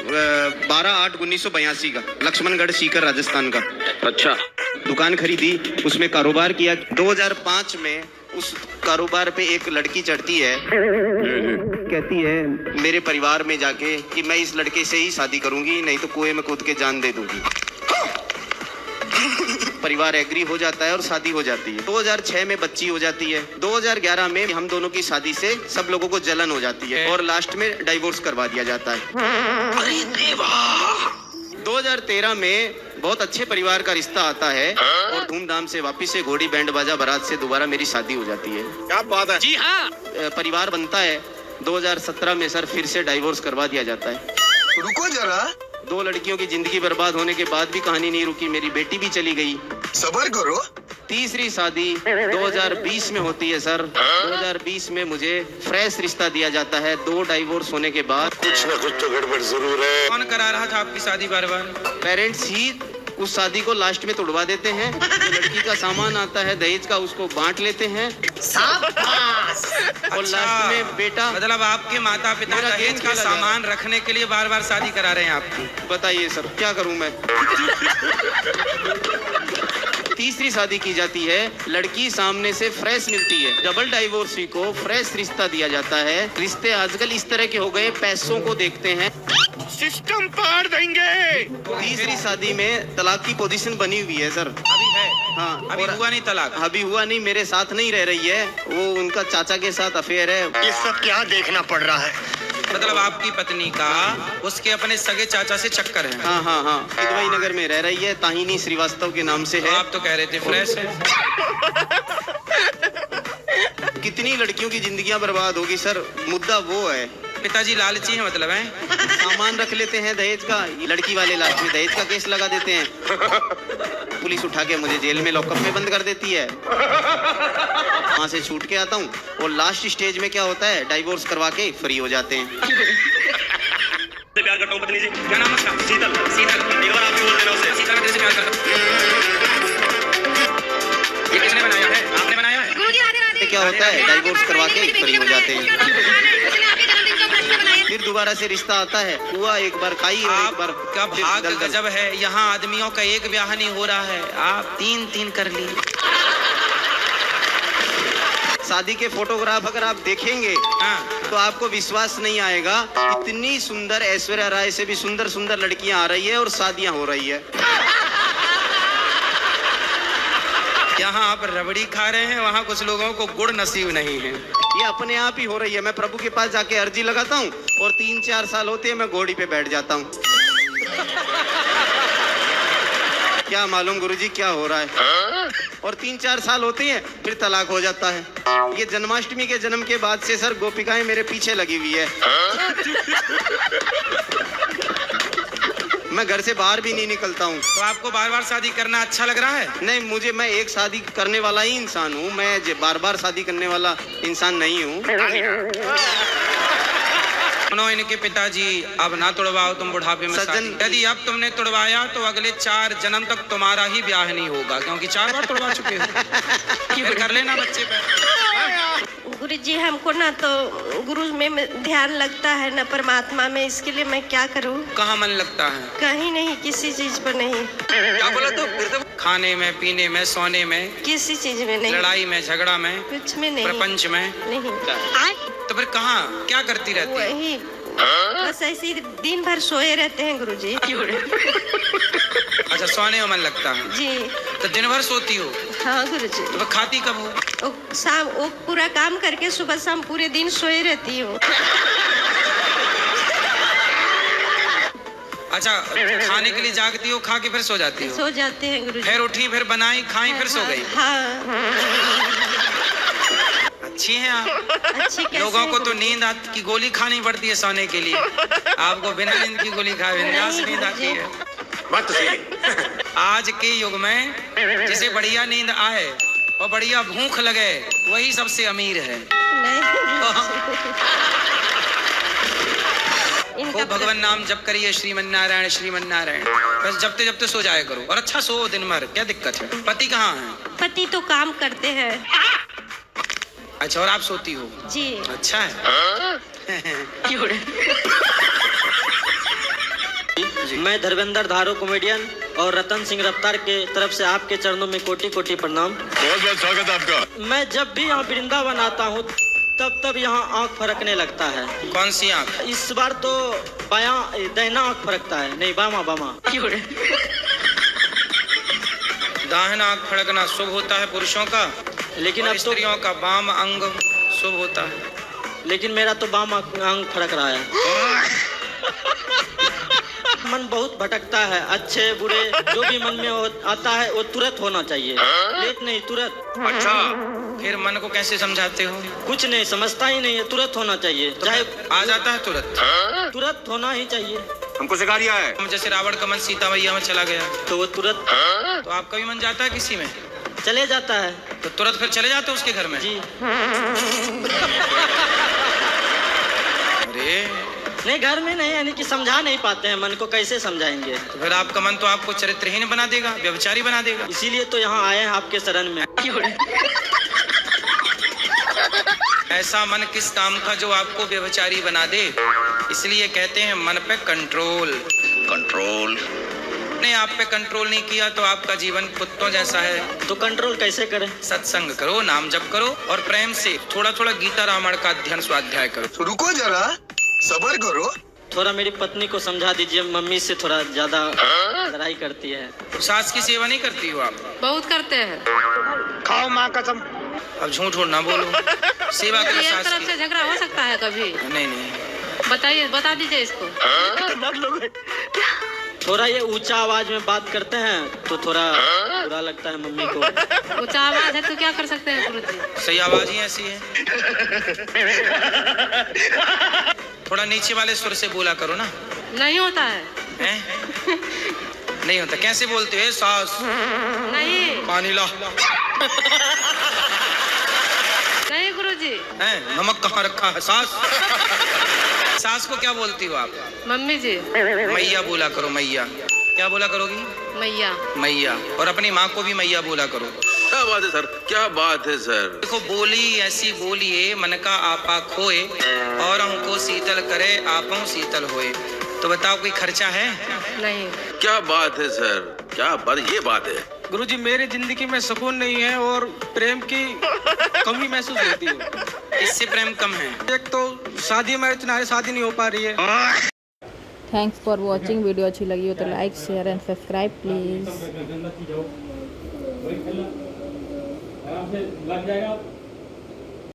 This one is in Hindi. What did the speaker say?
12/8/1982 का, लक्ष्मणगढ़ सीकर राजस्थान का। अच्छा। दुकान खरीदी, उसमें कारोबार किया। 2005 में उस कारोबार पे एक लड़की चढ़ती है, कहती है मेरे परिवार में जाके कि मैं इस लड़के से ही शादी करूंगी, नहीं तो कुएं में कूद के जान दे दूंगी। परिवार एग्री हो जाता है और शादी हो जाती है। 2006 में बच्ची हो जाती है। 2011 में हम दोनों की शादी से सब लोगों को जलन हो जाती है और लास्ट में डिवोर्स करवा दिया जाता है। अरे देवा। 2013 में बहुत अच्छे परिवार का रिश्ता आता है और धूमधाम से वापिस से घोड़ी बैंड बाजा बारात से दोबारा मेरी शादी हो जाती है। क्या बात है। जी हाँ। परिवार बनता है। 2017 में सर फिर से डिवोर्स करवा दिया जाता है। रुको जरा, 2 लड़कियों की जिंदगी बर्बाद होने के बाद भी कहानी नहीं रुकी, मेरी बेटी भी चली गई। सब्र करो। तीसरी शादी 2020 में होती है सर। 2020 में मुझे फ्रेश रिश्ता दिया जाता है 2 डिवोर्स होने के बाद। कुछ न कुछ तो गड़बड़ जरूर है। कौन करा रहा था आपकी शादी बार बार? पेरेंट्स ही उस शादी को लास्ट में तोड़वा देते हैं। जो लड़की का सामान आता है दहेज का, उसको बांट लेते हैं और लास्ट में बेटा, मतलब आपके माता पिता मेरा दहेज गेम का खेला सामान रखने के लिए बार बार शादी करा रहे हैं आपकी। बताइए सर क्या करूं मैं। तीसरी शादी की जाती है, लड़की सामने से फ्रेश मिलती है। डबल डाइवोर्सी को फ्रेश रिश्ता दिया जाता है। रिश्ते आजकल इस तरह के हो गए, पैसों को देखते हैं, सिस्टम पार देंगे। तीसरी शादी में तलाक की पोजीशन बनी हुई है सर। अभी है? हाँ, अभी हुआ नहीं तलाक? अभी हुआ नहीं, मेरे साथ नहीं रह रही है वो, उनका चाचा के साथ अफेयर है। ये सब क्या देखना पड़ रहा है। मतलब आपकी पत्नी का उसके अपने सगे चाचा से चक्कर है? हाँ हाँ हाँ, किदवई नगर में रह रही है, ताहिनी श्रीवास्तव के नाम से तो है। आप तो कह रहे थे फ्रेश है। कितनी लड़कियों की जिंदगियां बर्बाद होगी सर, मुद्दा वो है। पिताजी लालची है मतलब है? सामान रख लेते हैं दहेज का, लड़की वाले लास्ट में दहेज का केस लगा देते हैं। पुलिस उठा के मुझे जेल में लॉकअप में बंद कर देती है। वहाँ से छूट के आता हूँ और लास्ट स्टेज में क्या होता है, डिवोर्स करवा के फ्री हो जाते हैं। प्यार करता हूँ पत्नी से। क्या नाम है उसका? शीतल। शीतल। एक बार आप भी बोल देना उसे। शीतल का से प्यार करता हूँ। ये किसने बनाया है? आपने बनाया है? क्या होता है, डिवोर्स करवा के फ्री हो जाते हैं। फिर दोबारा से रिश्ता आता है, हुआ एक बार खाई और एक बार आपका भाग गजब है। यहाँ आदमियों का एक ब्याह नहीं हो रहा है, आप 3 कर लिए। शादी के फोटोग्राफ अगर आप देखेंगे हाँ। तो आपको विश्वास नहीं आएगा, इतनी सुंदर ऐश्वर्या राय से भी सुंदर सुंदर लड़कियां आ रही है और शादियां हो रही है। यहाँ आप रबड़ी खा रहे हैं, वहाँ कुछ लोगों को गुड़ नसीब नहीं है। ये अपने आप ही हो रही है। मैं प्रभु के पास जाके अर्जी लगाता हूँ और 3-4 साल होते हैं मैं घोड़ी पे बैठ जाता हूँ। क्या मालूम गुरुजी क्या हो रहा है। और 3-4 साल होते हैं फिर तलाक हो जाता है। ये जन्माष्टमी के जन्म के बाद से सर गोपिकाएं मेरे पीछे लगी हुई है। मैं घर से बाहर भी नहीं निकलता हूँ। तो आपको बार बार शादी करना अच्छा लग रहा है? नहीं, मैं एक शादी करने वाला ही इंसान हूँ, मैं बार बार शादी करने वाला इंसान नहीं हूँ। सुनो, इनके पिताजी अब ना तुड़वाओ तुम बुढ़ापे में शादी। यदि अब तुमने तुड़वाया तो अगले 4 जन्म तक तुम्हारा ही ब्याह नहीं होगा, क्योंकि 4 बार तुड़वा चुके हो। फिर कर लेना बच्चे पे। गुरुजी हमको ना तो गुरु में ध्यान लगता है ना परमात्मा में, इसके लिए मैं क्या करूं? कहाँ मन लगता है? कहीं नहीं, किसी चीज पर नहीं। क्या बोला तो? फिर तो खाने में, पीने में, सोने में, किसी चीज में नहीं, लड़ाई में, झगड़ा में, कुछ में नहीं, प्रपंच में नहीं। तो फिर कहाँ क्या करती रहती? वही बस ऐसे ही दिन भर सोए रहते हैं गुरुजी। अच्छा, सोने में मन लगता है जी। तो दिन भर सोती हो? हाँ गुरुजी। तो फिर खाती कब हो? शाम वो पूरा काम करके सुबह शाम पूरे दिन सोए रहती हूँ। अच्छा, खाने के लिए जागती हो, खा के फिर सो जाती हो? सो जाते हैं गुरुजी। फिर उठी, फिर बनाई, खाई, फिर सो गई। हाँ। अच्छी हैं आप। अच्छी कैसे? लोगों को तो नींद की गोली खानी पड़ती है सोने के लिए, आपको बिना नींद की गोली खाए बिंदास नींद आती है। बात तो सही है। आज के युग में जिसे बढ़िया नींद आए और बढ़िया भूख लगे वही सबसे अमीर है। खूब भगवान नाम जप करिए, श्रीमन नारायण श्रीमन नारायण। बस जपते जपते सो जाया करो और अच्छा सो दिन भर, क्या दिक्कत है? पति कहाँ है? पति तो काम करते हैं। अच्छा, और आप सोती हो? जी। अच्छा है। मैं धर्मेंद्र धारो कॉमेडियन और रतन सिंह रफ्तार के तरफ से आपके चरणों में कोटि कोटि प्रणाम। बहुत बहुत स्वागत है आपका। मैं जब भी यहाँ वृंदावन आता हूँ तब यहाँ आँख फरकने लगता है। कौन सी आँख? इस बार तो बायां दाहिना आँख फरकता है, नहीं बामा बामा। दाहिना आँख फड़कना शुभ होता है पुरुषों का, लेकिन और अब तो स्त्रियों का बाम अंग शुभ होता है। लेकिन मेरा तो बाम अंग फड़क रहा है। मन बहुत भटकता है, अच्छे बुरे जो भी मन में आता है वो तुरंत होना चाहिए, लेट नहीं तुरंत। अच्छा, फिर मन को कैसे समझाते हो? कुछ नहीं समझता ही नहीं है, तुरंत होना चाहिए, तो चाहे आ जाता है तुरंत। तुरंत होना ही चाहिए। हमको सिखा दिया है। हम जैसे रावण का मन सीता मैया में चला गया, तो वो तुरंत तो आपका भी मन जाता है किसी में, चले जाता है। तो तुरंत फिर चले जाते हो उसके घर में? जी अरे नहीं, घर में नहीं, यानी कि समझा नहीं पाते हैं, मन को कैसे समझाएंगे। तो फिर आपका मन तो आपको चरित्रहीन बना देगा, व्यभिचारी बना देगा। इसीलिए तो यहाँ आए हैं आपके शरण में। ऐसा मन किस काम का जो आपको व्यभिचारी बना दे? इसलिए कहते हैं मन पे कंट्रोल। कंट्रोल। ने आप पे कंट्रोल नहीं किया तो आपका जीवन कुत्तों जैसा है। तो कंट्रोल कैसे करें? सत्संग करो, नाम जप करो और प्रेम से थोड़ा थोड़ा गीता रामायण का अध्ययन स्वाध्याय करो। रुको जरा, सबर करो। थोड़ा मेरी पत्नी को समझा दीजिए, मम्मी से थोड़ा ज्यादा लड़ाई करती है। सास की सेवा नहीं करती हो आप? बहुत करते हैं। खाओ माँ कसम। अब झूठ और ना बोलो। सेवा करो एक सास तरफ की। से झगड़ा हो सकता है कभी? नहीं नहीं, बताइए, बता दीजिए इसको। थोड़ा ये ऊंचा आवाज में बात करते हैं तो थोड़ा बुरा लगता है मम्मी को। ऊंचा आवाज है तो क्या कर सकते हैं गुरु जी? सही आवाज ही ऐसी है। थोड़ा नीचे वाले सुर से बोला करो ना। नहीं होता है। हैं? नहीं होता। कैसे बोलते हो? सास नहीं पानी ला। नहीं गुरु जी। हैं? नमक कहाँ रखा है? सास सास को क्या बोलती हो आप? मम्मी जी। मैया बोला करो। मैया क्या बोला करोगी? मैया। मैया। और अपनी माँ को भी मैया बोला करो। क्या बात है सर, क्या बात है सर। देखो बोली ऐसी बोलिए मन का आपा खोए और हमको शीतल करे आपों शीतल होए। तो बताओ कोई खर्चा है? नहीं। क्या बात है सर, क्या बात, ये बात है। गुरुजी मेरी जिंदगी में सुकून नहीं है और प्रेम की कमी महसूस होती है। इससे प्रेम कम है। एक तो शादी में इतना है, शादी नहीं हो पा रही है। Thanks for watching. वीडियो अच्छी लगी हो तो like share and subscribe please. लग जाएगा।